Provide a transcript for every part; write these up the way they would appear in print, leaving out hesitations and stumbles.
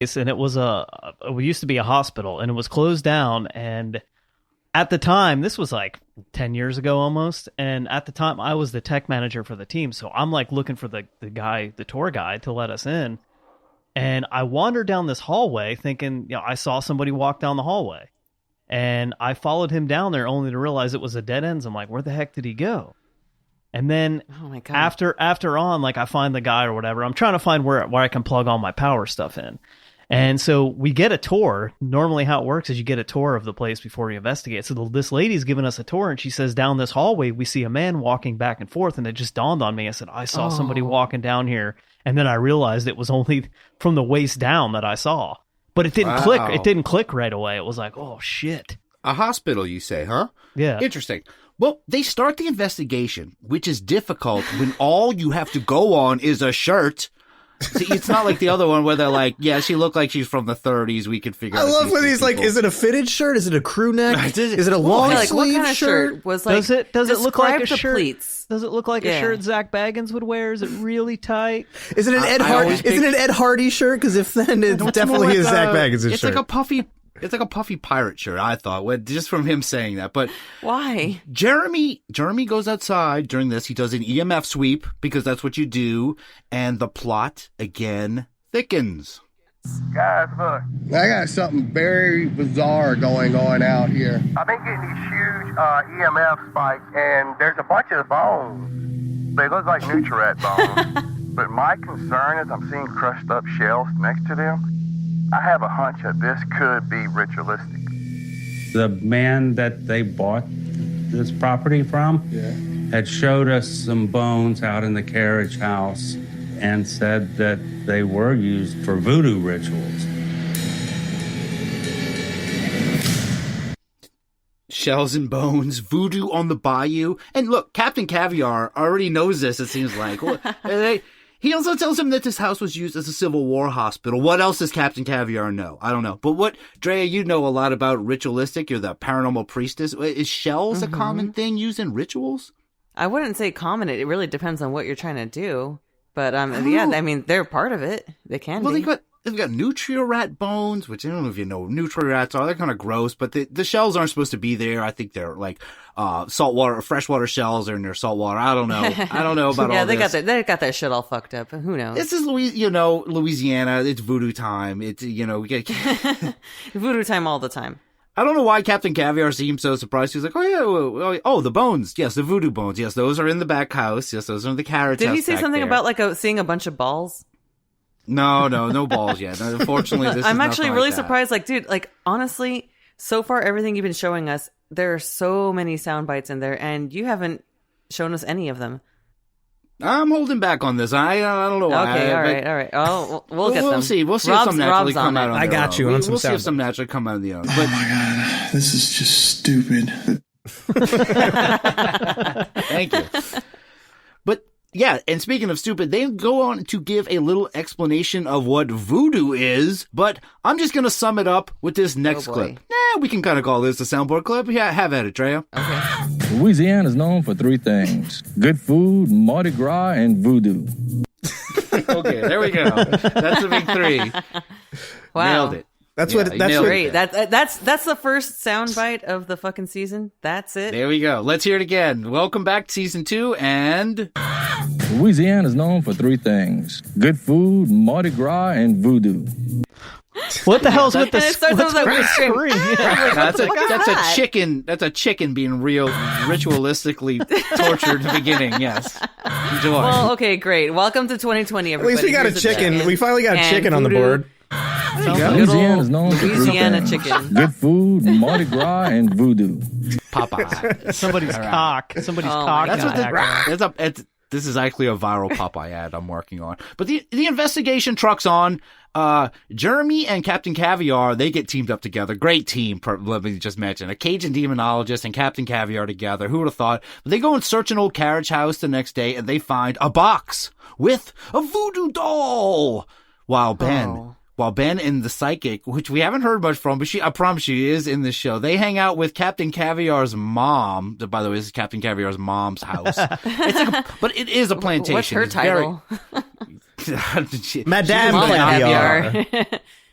and it was it used to be a hospital, and it was closed down. And at the time, this was like 10 years ago almost, and at the time I was the tech manager for the team, so I'm like looking for the tour guide to let us in. And I wandered down this hallway thinking, I saw somebody walk down the hallway, and I followed him down there only to realize it was a dead end. I'm like, where the heck did he go? And then oh my God. after on, like I find the guy or whatever, I'm trying to find where I can plug all my power stuff in. And so we get a tour. Normally how it works is you get a tour of the place before you investigate. So this lady's giving us a tour, and she says, down this hallway, we see a man walking back and forth. And it just dawned on me. I said, I saw somebody walking down here. And then I realized it was only from the waist down that I saw. But it didn't click. It didn't click right away. It was like, oh, shit. A hospital, you say, huh? Yeah. Interesting. Well, they start the investigation, which is difficult when all you have to go on is a shirt. See, it's not like the other one where they're like, yeah, she looked like she's from the 30s. We could figure out. I love when he's like, is it a fitted shirt? Is it a crew neck? Is it a long sleeve what kind of shirt? Was like, does it look like a shirt? Pleats. Does it look like a shirt Zach Baggins would wear? Is it really tight? Is it an Ed Hardy? Is it an Ed Hardy shirt? Because if then it definitely is Zach Baggins' shirt. It's like a puffy. It's like a puffy pirate shirt, I thought, just from him saying that. But why? Jereme goes outside during this. He does an EMF sweep because that's what you do. And the plot, again, thickens. Guys, look. I got something very bizarre going on out here. I've been getting these huge EMF spikes, and there's a bunch of bones. They look like Nutri-Rat bones. But my concern is I'm seeing crushed up shells next to them. I have a hunch that this could be ritualistic. The man that they bought this property from had showed us some bones out in the carriage house and said that they were used for voodoo rituals. Shells and bones, voodoo on the bayou. And look, Captain Caviar already knows this, it seems like. He also tells him that this house was used as a Civil War hospital. What else does Captain Caviar know? I don't know. But what, Drea, you know a lot about ritualistic. You're the paranormal priestess. Is shells a common thing used in rituals? I wouldn't say common. It really depends on what you're trying to do. But yeah, I mean, they're part of it. They can be. They've got Nutri-Rat bones, which I don't know if you know what Nutri-Rats are. They're kind of gross, but the shells aren't supposed to be there. I think they're like saltwater, freshwater shells are in their saltwater. I don't know. I don't know about all this. Yeah, they got that shit all fucked up. Who knows? This is Louisiana. It's voodoo time. It's we get voodoo time all the time. I don't know why Captain Caviar seemed so surprised. He was like, the bones. Yes, the voodoo bones. Yes, those are in the back house. Yes, those are in the carriage house. Did he say something about seeing a bunch of balls? No balls yet. Unfortunately, this I'm is actually really surprised. Like, dude, honestly, so far everything you've been showing us, there are so many sound bites in there, and you haven't shown us any of them. I'm holding back on this. I don't know why. Okay, all right. Oh, we'll get them. We'll see. We'll see if some naturally come out on their own. I got you on some We'll see if some naturally come out of the own. Oh my God, this is just stupid. Thank you. But yeah, and speaking of stupid, they go on to give a little explanation of what voodoo is, but I'm just going to sum it up with this next clip. We can kind of call this a soundboard clip. Yeah, have at it, Drea. Okay. Louisiana is known for three things: good food, Mardi Gras, and voodoo. Okay, there we go. That's the big three. Wow. Nailed it. That's great. That's the first soundbite of the fucking season. That's it. There we go. Let's hear it again. Welcome back to season 2, and Louisiana is known for three things: good food, Mardi Gras, and voodoo. What the hell's with the scream? That's a chicken. That's a chicken being real ritualistically tortured at the beginning. Yes. Enjoy. Well, okay, great. Welcome to 2020, everybody. At least we got a chicken. We finally got a chicken on the board. Louisiana is known for Louisiana chicken. Good food, Mardi Gras, and voodoo. Popeye. Somebody's cock. Somebody's cock. This is actually a viral Popeye ad I'm working on. But the investigation trucks on. Jereme and Captain Caviar, they get teamed up together. Great team, let me just mention. A Cajun Demonologist and Captain Caviar together. Who would have thought? But they go and search an old carriage house the next day, and they find a box with a voodoo doll. While Ben and the psychic, which we haven't heard much from, but I promise she is in this show. They hang out with Captain Caviar's mom. By the way, this is Captain Caviar's mom's house. But it is a plantation. What's her title? Madame Caviar.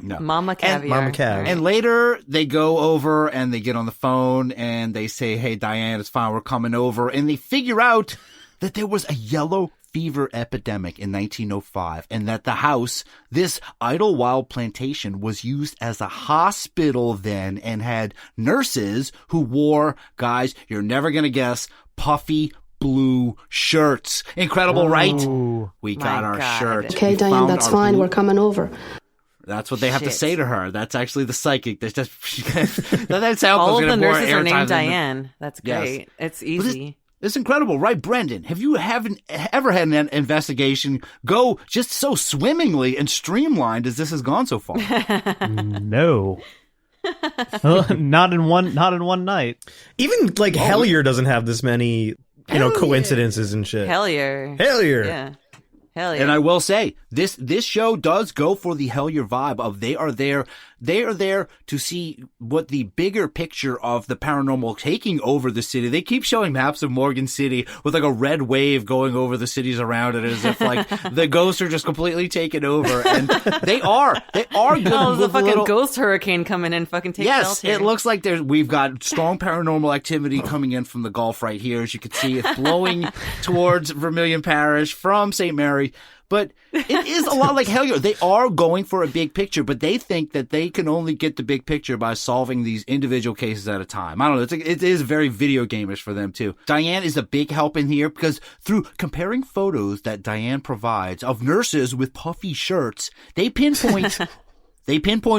No. Mama Caviar. Mama Cav. And later they go over and they get on the phone and they say, hey, Diane, it's fine. We're coming over. And they figure out that there was a yellow fever epidemic in 1905 and that the house, this Idlewild plantation, was used as a hospital then and had nurses who wore, guys, you're never going to guess, puffy blue shirts. Incredible, right? We got our shirt. Okay, Diane, that's fine. We're coming over. That's what they have to say to her. That's actually the psychic. There's just that sound. All of the nurses are named Diane. That's great. Yes. It's easy. It's incredible, right, Brendan? Have you ever had an investigation go just so swimmingly and streamlined as this has gone so far? No. Not in one night. Even like Hellier doesn't have this many, coincidences and shit. Hellier. Yeah. Hell yeah. And I will say, this show does go for the Hellier vibe of they are there to see what the bigger picture of the paranormal taking over the city. They keep showing maps of Morgan City with like a red wave going over the cities around it as if like the ghosts are just completely taken over. And they are good. Oh, there's a fucking ghost hurricane coming in fucking take Yes, shelter. it looks like we've got strong paranormal activity coming in from the Gulf right here. As you can see, it's blowing towards Vermilion Parish from St. Mary. But it is a lot like Hellier. They are going for a big picture, but they think that they can only get the big picture by solving these individual cases at a time. I don't know. It is very video game-ish for them, too. Diane is a big help in here because through comparing photos that Diane provides of nurses with puffy shirts, they pinpoint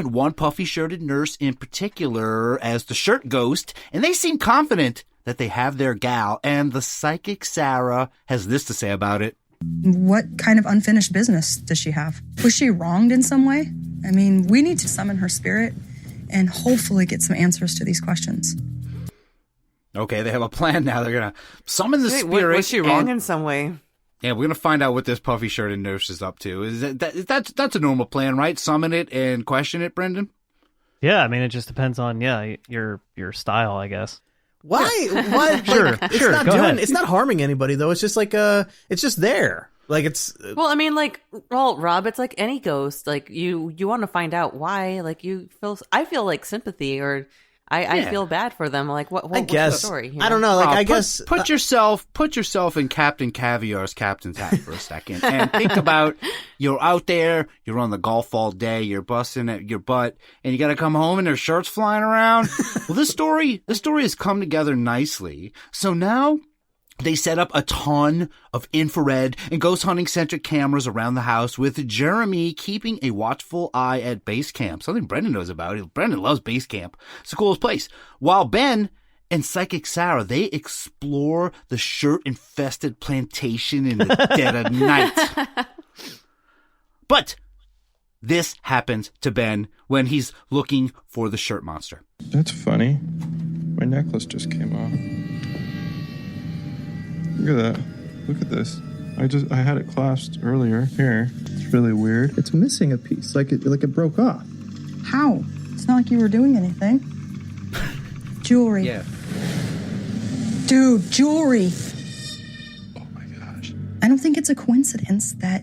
one puffy-shirted nurse in particular as the shirt ghost, and they seem confident that they have their gal. And the psychic Sarah has this to say about it. What kind of unfinished business does she have? Was she wronged in some way? I mean, we need to summon her spirit and hopefully get some answers to these questions. Okay, they have a plan now. They're going to summon the spirit. Was she wrong in some way? Yeah, we're going to find out what this puffy shirted nurse is up to. That's a normal plan, right? Summon it and question it, Brendan? Yeah, I mean, it just depends on, your style, I guess. Why? Sure, go ahead. It's not harming anybody though. It's just like it's just there. Like it's. Well, I mean, Rob, it's like any ghost. Like you want to find out why. Like I feel like sympathy, or I feel bad for them. Like what's the story? I don't know. Like I guess put yourself in Captain Caviar's captain's hat for a second and think about you're out there, you're on the golf all day, you're busting at your butt, and you got to come home and there's shirts flying around. Well, this story has come together nicely. So now they set up a ton of infrared and ghost hunting centric cameras around the house, with Jereme keeping a watchful eye at base camp. Something Brendan knows about. Brendan loves base camp. It's the coolest place. While Ben and Psychic Sarah, they explore the shirt-infested plantation in the dead of night. But this happens to Ben when he's looking for the shirt monster. That's funny. My necklace just came off. Look at that. Look at this. I had it clasped earlier. Here. It's really weird. It's missing a piece, like it broke off. How? It's not like you were doing anything. Jewelry. Yeah. Dude, jewelry. Oh my gosh. I don't think it's a coincidence that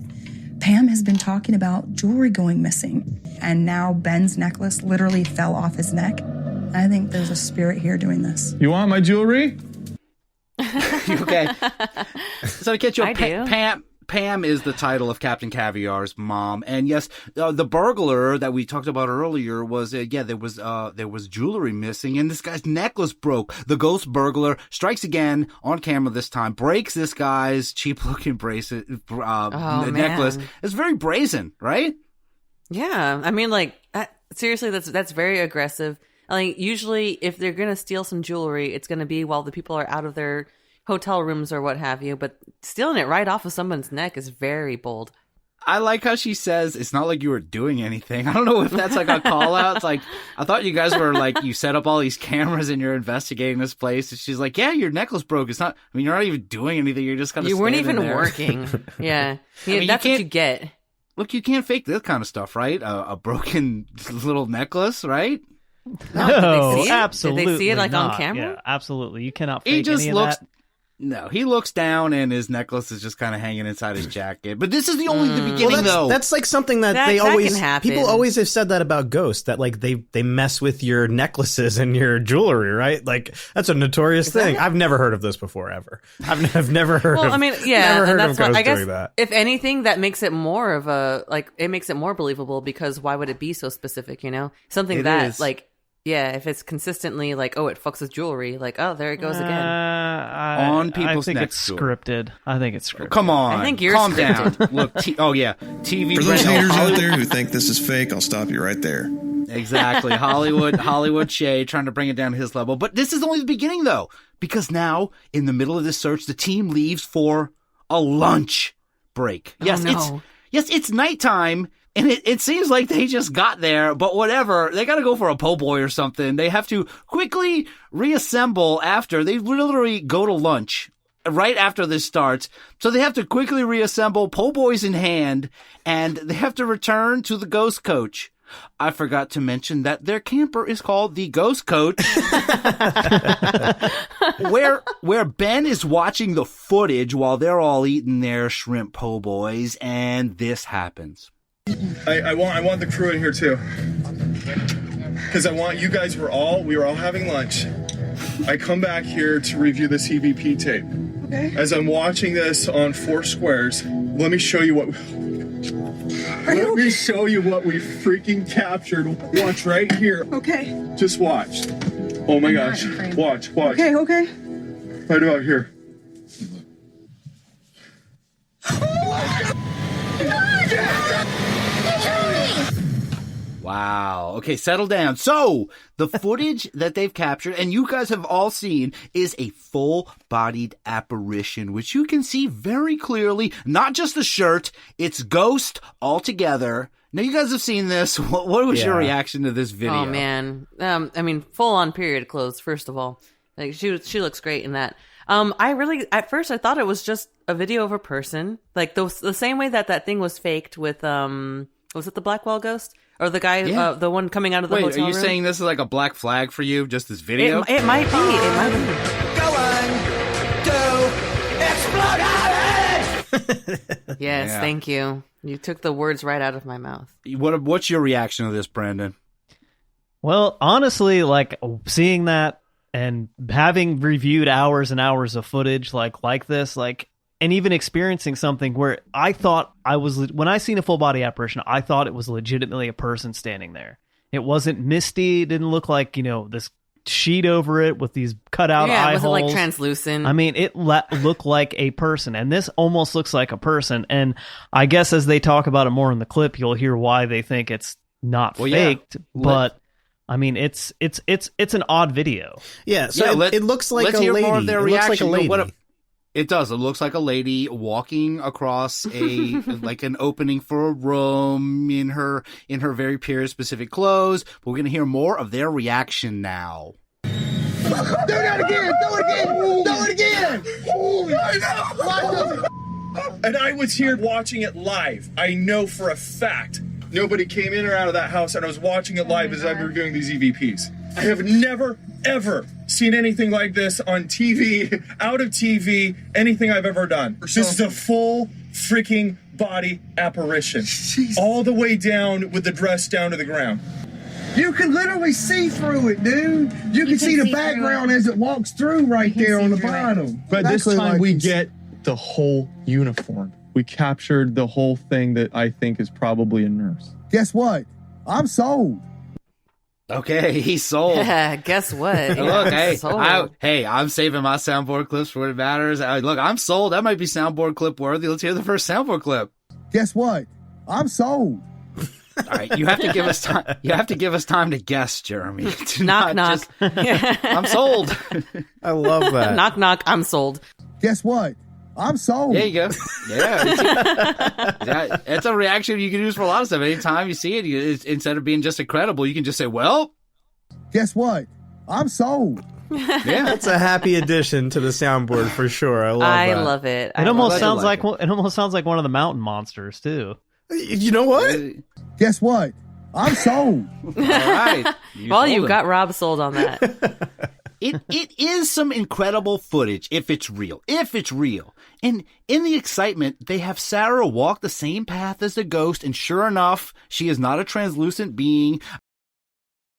Pam has been talking about jewelry going missing, and now Ben's necklace literally fell off his neck. I think there's a spirit here doing this. You want my jewelry? Okay. So to get you, I do. Pam is the title of Captain Caviar's mom, and yes, the burglar that we talked about earlier was there was jewelry missing, and this guy's necklace broke. The ghost burglar strikes again on camera this time, breaks this guy's cheap looking bracelet necklace. It's very brazen, right? Yeah, I mean, seriously, that's very aggressive. Like, usually, if they're gonna steal some jewelry, it's gonna be while the people are out of their hotel rooms or what have you. But stealing it right off of someone's neck is very bold. I like how she says it's not like you were doing anything. I don't know if that's like a call out. It's like, I thought you guys were like, you set up all these cameras and you're investigating this place. And she's like, yeah, your necklace broke. It's not, I mean, you're not even doing anything. You're just kind of, you weren't even working. Yeah. That's what you get. Look, you can't fake this kind of stuff, right? A broken little necklace, right? No, absolutely. Did they see it not. on camera? Yeah, absolutely. You cannot fake any of that. No, he looks down and his necklace is just kind of hanging inside his jacket. But this is the beginning, though. That's like something that they always, people always have said that about ghosts, that like they mess with your necklaces and your jewelry, right? Like that's a notorious thing. I've never heard of this before, ever. I've never heard well, of, I mean, yeah, never heard and of that's what, ghosts I guess, doing that. if anything, that makes it more of a, like, it makes it more believable, because why would it be so specific, you know? Something like, yeah, if it's consistently like, oh, it fucks with jewelry, like, oh, there it goes again. On people's I think necks. it's scripted. I think it's scripted. Come on. I think you're calm scripted. down. Look, TV. For those haters out there who think this is fake, I'll stop you right there. Exactly. Hollywood Shay trying to bring it down to his level. But this is only the beginning, though, because now, in the middle of this search, the team leaves for a lunch break. Yes, it's nighttime. And it seems like they just got there, but whatever. They got to go for a po' boy or something. They have to quickly reassemble after. They literally go to lunch right after this starts. So they have to quickly reassemble, po' boys in hand, and they have to return to the ghost coach. I forgot to mention that their camper is called the Ghost Coach, where Ben is watching the footage while they're all eating their shrimp po' boys, and this happens. I want the crew in here too, because I want you guys. We were all having lunch. I come back here to review this EVP tape. Okay. As I'm watching this on 4 squares, let me show you what. Let me show you what we freaking captured. Watch right here. Okay. Just watch. Oh my gosh. Watch. Okay. Right about here. Wow. Okay, settle down. So, the footage that they've captured, and you guys have all seen, is a full-bodied apparition, which you can see very clearly. Not just the shirt, it's Ghost altogether. Now, you guys have seen this. What was your reaction to this video? Oh, man. I mean, full-on period clothes, first of all. Like, she looks great in that. At first, I thought it was just a video of a person. Like, the same way that thing was faked with, was it the Blackwell ghost? Or the guy, the one coming out of the hotel room? Wait, are you saying this is like a black flag for you, just this video? It might be. It might be. Going to explode. Yes, thank you. You took the words right out of my mouth. What's your reaction to this, Brandon? Well, honestly, like, seeing that and having reviewed hours and hours of footage like this, like, and even experiencing something where I thought when I seen a full body apparition, I thought it was legitimately a person standing there. It wasn't misty. It didn't look like, this sheet over it with these cut out eye holes. It wasn't like translucent. I mean, it looked like a person, and this almost looks like a person. And I guess as they talk about it more in the clip, you'll hear why they think it's not faked. Yeah. But I mean, it's an odd video. Yeah. So it looks like a lady. More of their reaction. It looks like a lady. It does. It looks like a lady walking across like an opening for a room in her very period specific clothes. But we're gonna hear more of their reaction now. Do that again! Do it again! And I was here watching it live. I know for a fact nobody came in or out of that house, and I was watching it live as I'm reviewing these EVPs. I have never, ever seen anything like this on TV, out of TV, anything I've ever done. This is a full freaking body apparition. Jesus. All the way down with the dress down to the ground. You can literally see through it, dude. You can see the background as it walks through right there on the bottom. But this time we get the whole uniform. We captured the whole thing that I think is probably a nurse. Guess what? I'm sold. Okay, he's sold. Yeah, guess what? Look, I'm saving my soundboard clips for what it matters. Look, I'm sold. That might be soundboard clip worthy. Let's hear the first soundboard clip. Guess what? I'm sold. All right, you have to give us time. You have to give us time to guess, Jeremy. Knock. I'm sold. I love that. Knock knock. I'm sold. Guess what? I'm sold. There you go. Yeah. It's a reaction you can use for a lot of stuff. Anytime you see it, instead of being just incredible, you can just say, well. Guess what? I'm sold. Yeah. That's a happy addition to the soundboard for sure. I love it. It almost sounds like one of the mountain monsters, too. You know what? Guess what? I'm sold. All right. Well, you got Rob sold on that. It is some incredible footage if it's real. And in the excitement, they have Sarah walk the same path as the ghost, and sure enough, she is not a translucent being.